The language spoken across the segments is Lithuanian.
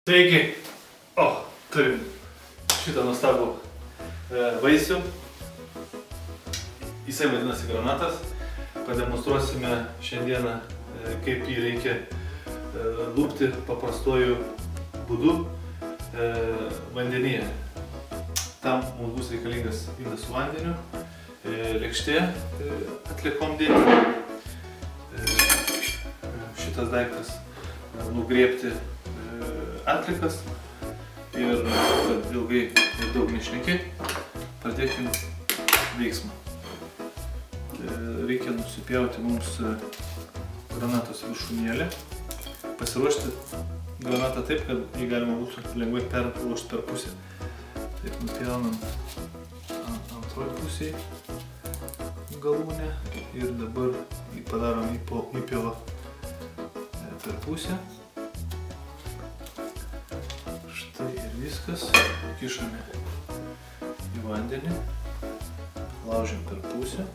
Sveiki! Turim šitą nuostabų vaisių. Jisai vadinasi granatas. Pademonstruosime šiandieną, kaip jį reikia lupti paprastuoju būdu vandenyje. Tam mums bus reikalingas indas su vandeniu, lėkštė atliekom dėti. Šitas daiktas nugriebti atliekas ir kad ilgai ir daug nešnekėti, pradėkim veiksmą. Reikia nusipjauti mums granatos viršūnėlę, pasiruošti granatą taip, kad jį galima būtų lengvai perlaužti per pusę. Taip nupjaunam antroji pusėje galūnę ir dabar padarom įpjovą per pusę. Štai ir viskas. Kišame į vandenį, laužiam per pusę.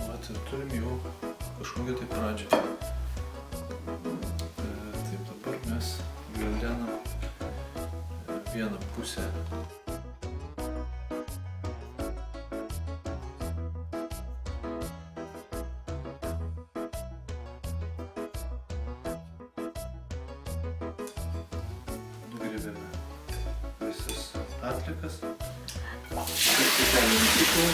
Vat ir turim jau kažkokią tai pradžią. Taip, dabar mes gvildenam vieną pusę. Nugriebėme visas atliekas. Taip, nusikau.